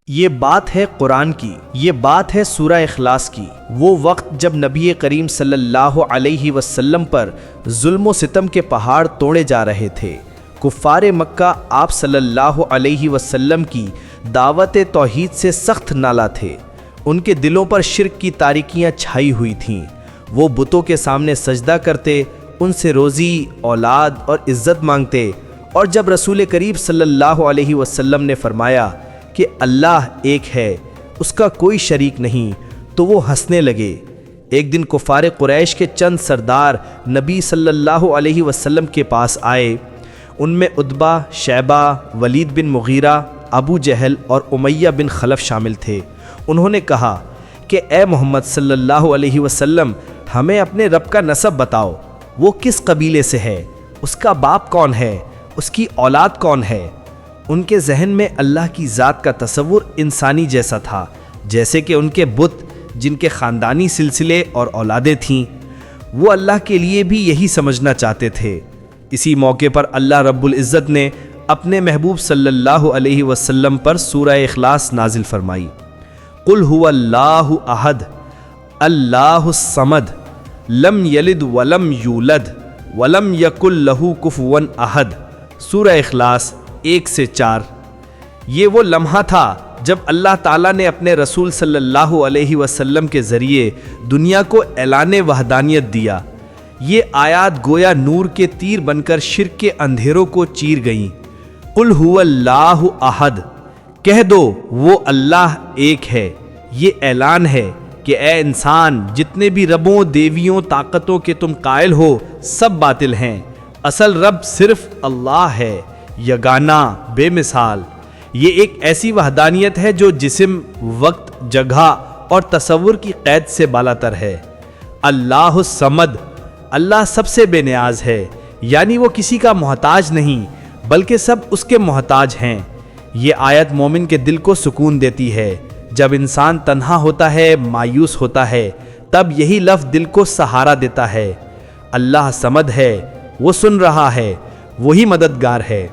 یہ بات ہے قرآن کی، یہ بات ہے سورہ اخلاص کی۔ وہ وقت جب نبی کریم صلی اللہ علیہ وسلم پر ظلم و ستم کے پہاڑ توڑے جا رہے تھے۔ کفار مکہ آپ صلی اللہ علیہ وسلم کی دعوت توحید سے سخت نالاں تھے۔ ان کے دلوں پر شرک کی تاریکیاں چھائی ہوئی تھیں۔ وہ بتوں کے سامنے سجدہ کرتے، ان سے روزی، اولاد اور عزت مانگتے، اور جب رسول کریم صلی اللہ علیہ وسلم نے فرمایا کہ اللہ ایک ہے، اس کا کوئی شریک نہیں، تو وہ ہنسنے لگے۔ ایک دن کفار قریش کے چند سردار نبی صلی اللہ علیہ وسلم کے پاس آئے۔ ان میں عتبہ، شیبہ، ولید بن مغیرہ، ابو جہل اور امیہ بن خلف شامل تھے۔ انہوں نے کہا کہ اے محمد صلی اللہ علیہ وسلم، ہمیں اپنے رب کا نسب بتاؤ، وہ کس قبیلے سے ہے، اس کا باپ کون ہے، اس کی اولاد کون ہے؟ ان کے ذہن میں اللہ کی ذات کا تصور انسانی جیسا تھا، جیسے کہ ان کے بت جن کے خاندانی سلسلے اور اولادیں تھیں، وہ اللہ کے لیے بھی یہی سمجھنا چاہتے تھے۔ اسی موقع پر اللہ رب العزت نے اپنے محبوب صلی اللہ علیہ وسلم پر سورہ اخلاص نازل فرمائی۔ قل هو اللہ احد اللہ الصمد لم یلد ولم یولد ولم یکن لہ کفوا احد۔ سورہ اخلاص 1 سے 4۔ یہ وہ لمحہ تھا جب اللہ تعالیٰ نے اپنے رسول صلی اللہ علیہ وسلم کے ذریعے دنیا کو اعلان وحدانیت دیا۔ یہ آیات گویا نور کے تیر بن کر شرک کے اندھیروں کو چیر گئیں۔ قل هو اللہ احد، کہہ دو وہ اللہ ایک ہے۔ یہ اعلان ہے کہ اے انسان، جتنے بھی ربوں، دیویوں، طاقتوں کے تم قائل ہو، سب باطل ہیں۔ اصل رب صرف اللہ ہے، یگانہ، بے مثال۔ یہ ایک ایسی وحدانیت ہے جو جسم، وقت، جگہ اور تصور کی قید سے بالاتر ہے۔ اللہ الصمد، اللہ سب سے بے نیاز ہے، یعنی وہ کسی کا محتاج نہیں بلکہ سب اس کے محتاج ہیں۔ یہ آیت مومن کے دل کو سکون دیتی ہے۔ جب انسان تنہا ہوتا ہے، مایوس ہوتا ہے، تب یہی لفظ دل کو سہارا دیتا ہے۔ اللہ صمد ہے، وہ سن رہا ہے، وہی مددگار ہے۔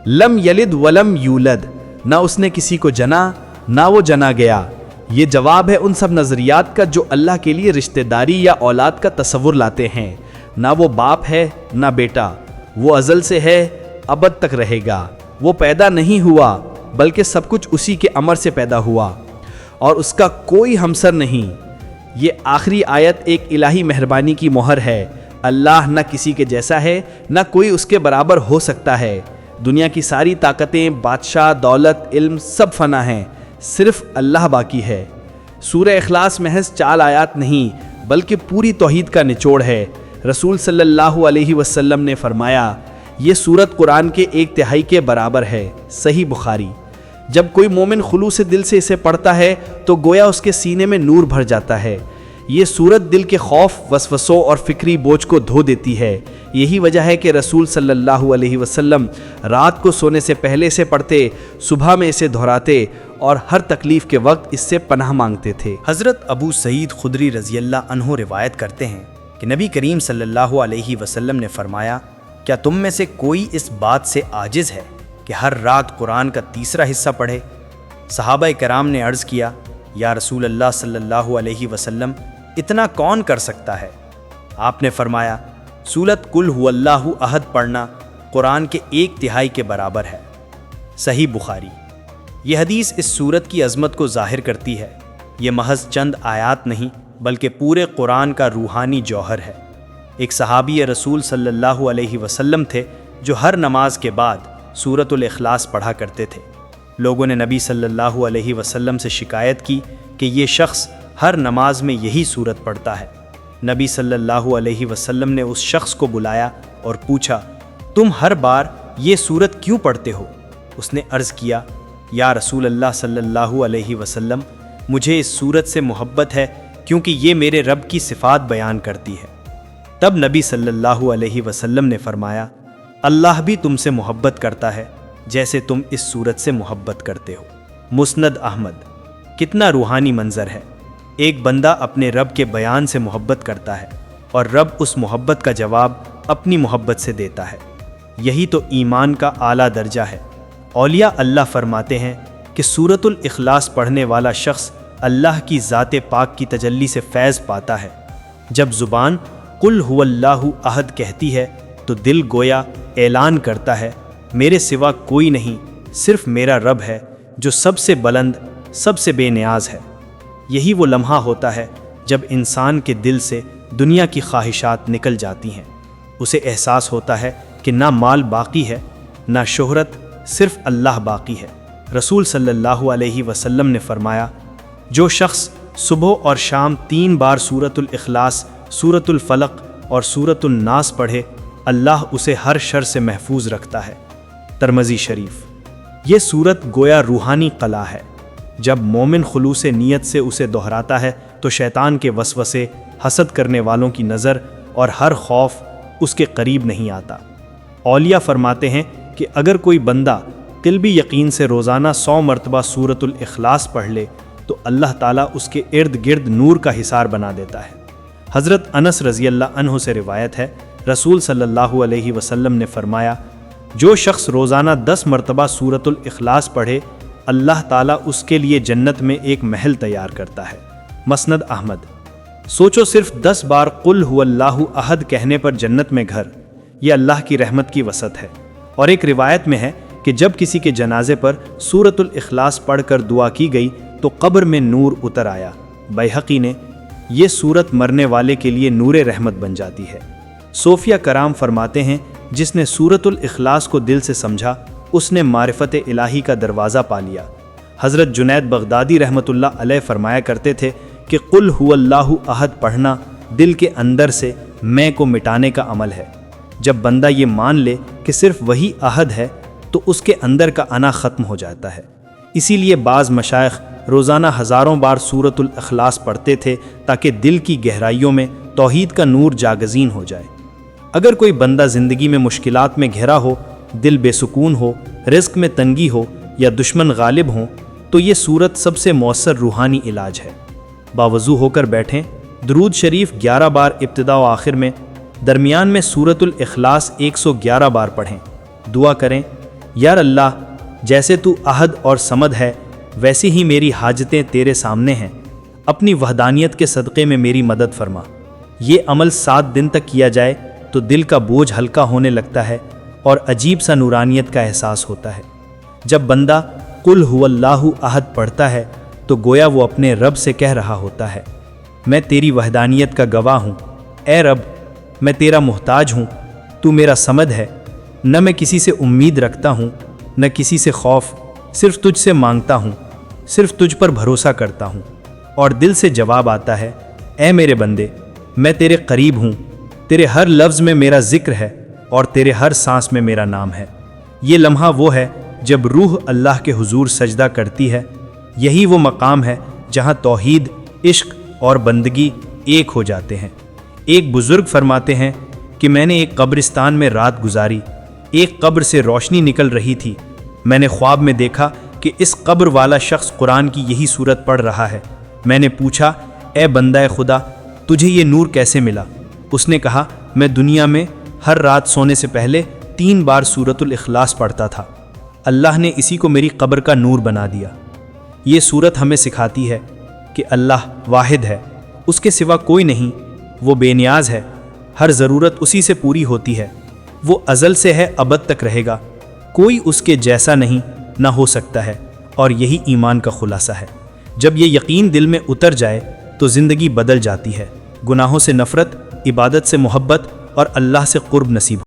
لم یلد ولم یولد، نہ اس نے کسی کو جنا نہ وہ جنا گیا۔ یہ جواب ہے ان سب نظریات کا جو اللہ کے لیے رشتہ داری یا اولاد کا تصور لاتے ہیں۔ نہ وہ باپ ہے نہ بیٹا، وہ ازل سے ہے، ابد تک رہے گا۔ وہ پیدا نہیں ہوا بلکہ سب کچھ اسی کے امر سے پیدا ہوا، اور اس کا کوئی ہمسر نہیں۔ یہ آخری آیت ایک الہی مہربانی کی مہر ہے۔ اللہ نہ کسی کے جیسا ہے، نہ کوئی اس کے برابر ہو سکتا ہے۔ دنیا کی ساری طاقتیں، بادشاہ، دولت، علم سب فنا ہیں، صرف اللہ باقی ہے۔ سورہ اخلاص محض 4 آیات نہیں بلکہ پوری توحید کا نچوڑ ہے۔ رسول صلی اللہ علیہ وسلم نے فرمایا، یہ سورت قرآن کے 1/3 کے برابر ہے۔ صحیح بخاری۔ جب کوئی مومن خلوص دل سے اسے پڑھتا ہے تو گویا اس کے سینے میں نور بھر جاتا ہے۔ یہ سورت دل کے خوف، وسوسوں اور فکری بوجھ کو دھو دیتی ہے۔ یہی وجہ ہے کہ رسول صلی اللہ علیہ وسلم رات کو سونے سے پہلے اسے پڑھتے، صبح میں اسے دہراتے اور ہر تکلیف کے وقت اس سے پناہ مانگتے تھے۔ حضرت ابو سعید خدری رضی اللہ عنہ روایت کرتے ہیں کہ نبی کریم صلی اللہ علیہ وسلم نے فرمایا، کیا تم میں سے کوئی اس بات سے عاجز ہے کہ ہر رات قرآن کا تیسرا حصہ پڑھے؟ صحابہ کرام نے عرض کیا، یا رسول اللہ صلی اللہ علیہ وسلم، اتنا کون کر سکتا ہے؟ آپ نے فرمایا، سورۃ قل هو اللہ احد پڑھنا قرآن کے 1/3 کے برابر ہے۔ صحیح بخاری۔ یہ حدیث اس سورت کی عظمت کو ظاہر کرتی ہے۔ یہ محض چند آیات نہیں بلکہ پورے قرآن کا روحانی جوہر ہے۔ ایک صحابی رسول صلی اللہ علیہ وسلم تھے جو ہر نماز کے بعد سورۃ الاخلاص پڑھا کرتے تھے۔ لوگوں نے نبی صلی اللہ علیہ وسلم سے شکایت کی کہ یہ شخص ہر نماز میں یہی سورت پڑھتا ہے۔ نبی صلی اللہ علیہ وسلم نے اس شخص کو بلایا اور پوچھا، تم ہر بار یہ سورت کیوں پڑھتے ہو؟ اس نے عرض کیا، یا رسول اللہ صلی اللہ علیہ وسلم، مجھے اس سورت سے محبت ہے کیونکہ یہ میرے رب کی صفات بیان کرتی ہے۔ تب نبی صلی اللہ علیہ وسلم نے فرمایا، اللہ بھی تم سے محبت کرتا ہے جیسے تم اس سورت سے محبت کرتے ہو۔ مسند احمد۔ کتنا روحانی منظر ہے۔ ایک بندہ اپنے رب کے بیان سے محبت کرتا ہے اور رب اس محبت کا جواب اپنی محبت سے دیتا ہے۔ یہی تو ایمان کا اعلیٰ درجہ ہے۔ اولیاء اللہ فرماتے ہیں، کہ سورۃ الاخلاص پڑھنے والا شخص اللہ کی ذات پاک کی تجلی سے فیض پاتا ہے۔ جب زبان قل هو اللہ احد کہتی ہے تو دل گویا اعلان کرتا ہے میرے سوا کوئی نہیں، صرف میرا رب ہے جو سب سے بلند، سب سے بے نیاز ہے۔ یہی وہ لمحہ ہوتا ہے جب انسان کے دل سے دنیا کی خواہشات نکل جاتی ہیں۔ اسے احساس ہوتا ہے کہ نہ مال باقی ہے، نہ شہرت، صرف اللہ باقی ہے۔ رسول صلی اللہ علیہ وسلم نے فرمایا، جو شخص صبح اور شام 3 بار سورۃ الاخلاص، سورۃ الفلق اور سورۃ الناس پڑھے، اللہ اسے ہر شر سے محفوظ رکھتا ہے۔ ترمذی شریف۔ یہ سورت گویا روحانی قلعہ ہے۔ جب مومن خلوص نیت سے اسے دہراتا ہے تو شیطان کے وسوسے، حسد کرنے والوں کی نظر اور ہر خوف اس کے قریب نہیں آتا۔ اولیاء فرماتے ہیں کہ اگر کوئی بندہ قلبی یقین سے روزانہ 100 مرتبہ سورۃ الاخلاص پڑھ لے تو اللہ تعالیٰ اس کے ارد گرد نور کا حصار بنا دیتا ہے۔ حضرت انس رضی اللہ عنہ سے روایت ہے، رسول صلی اللہ علیہ وسلم نے فرمایا، جو شخص روزانہ 10 مرتبہ سورۃ الاخلاص پڑھے، اللہ تعالیٰ اس کے لیے جنت میں ایک محل تیار کرتا ہے۔ مسند احمد۔ سوچو، صرف 10 بار قل هو اللہ احد کہنے پر جنت میں گھر، یہ اللہ کی رحمت کی وسعت ہے۔ اور ایک روایت میں ہے کہ جب کسی کے جنازے پر سورۃ الاخلاص پڑھ کر دعا کی گئی تو قبر میں نور اتر آیا۔ بیہقی نے، یہ سورت مرنے والے کے لیے نور رحمت بن جاتی ہے۔ صوفیہ کرام فرماتے ہیں، جس نے سورۃ الاخلاص کو دل سے سمجھا، اس نے معرفت الہی کا دروازہ پا لیا۔ حضرت جنید بغدادی رحمۃ اللہ علیہ فرمایا کرتے تھے کہ قل هو اللہ احد پڑھنا دل کے اندر سے میں کو مٹانے کا عمل ہے۔ جب بندہ یہ مان لے کہ صرف وہی احد ہے تو اس کے اندر کا انا ختم ہو جاتا ہے۔ اسی لیے بعض مشائخ روزانہ ہزاروں بار سورۃ الاخلاص پڑھتے تھے تاکہ دل کی گہرائیوں میں توحید کا نور جاگزین ہو جائے۔ اگر کوئی بندہ زندگی میں مشکلات میں گھرا ہو، دل بے سکون ہو، رزق میں تنگی ہو یا دشمن غالب ہوں تو یہ سورت سب سے مؤثر روحانی علاج ہے۔ باوضو ہو کر بیٹھیں، درود شریف 11 بار ابتدا و آخر میں، درمیان میں سورۃ الاخلاص 111 بار پڑھیں۔ دعا کریں، یا اللہ، جیسے تو احد اور صمد ہے ویسی ہی میری حاجتیں تیرے سامنے ہیں، اپنی وحدانیت کے صدقے میں میری مدد فرما۔ یہ عمل 7 دن تک کیا جائے تو دل کا بوجھ ہلکا ہونے لگتا ہے اور عجیب سا نورانیت کا احساس ہوتا ہے۔ جب بندہ قل هو اللہ احد پڑھتا ہے تو گویا وہ اپنے رب سے کہہ رہا ہوتا ہے، میں تیری وحدانیت کا گواہ ہوں، اے رب، میں تیرا محتاج ہوں، تو میرا صمد ہے، نہ میں کسی سے امید رکھتا ہوں، نہ کسی سے خوف، صرف تجھ سے مانگتا ہوں، صرف تجھ پر بھروسہ کرتا ہوں۔ اور دل سے جواب آتا ہے، اے میرے بندے، میں تیرے قریب ہوں، تیرے ہر لفظ میں میرا ذکر ہے اور تیرے ہر سانس میں میرا نام ہے۔ یہ لمحہ وہ ہے جب روح اللہ کے حضور سجدہ کرتی ہے۔ یہی وہ مقام ہے جہاں توحید، عشق اور بندگی ایک ہو جاتے ہیں۔ ایک بزرگ فرماتے ہیں کہ میں نے ایک قبرستان میں رات گزاری، ایک قبر سے روشنی نکل رہی تھی، میں نے خواب میں دیکھا کہ اس قبر والا شخص قرآن کی یہی سورت پڑھ رہا ہے۔ میں نے پوچھا، اے بندہ خدا، تجھے یہ نور کیسے ملا؟ اس نے کہا، میں دنیا میں ہر رات سونے سے پہلے 3 بار سورۃ الاخلاص پڑھتا تھا، اللہ نے اسی کو میری قبر کا نور بنا دیا۔ یہ سورت ہمیں سکھاتی ہے کہ اللہ واحد ہے، اس کے سوا کوئی نہیں، وہ بے نیاز ہے، ہر ضرورت اسی سے پوری ہوتی ہے، وہ ازل سے ہے، ابد تک رہے گا، کوئی اس کے جیسا نہیں، نہ ہو سکتا ہے، اور یہی ایمان کا خلاصہ ہے۔ جب یہ یقین دل میں اتر جائے تو زندگی بدل جاتی ہے، گناہوں سے نفرت، عبادت سے محبت اور اللہ سے قرب نصیب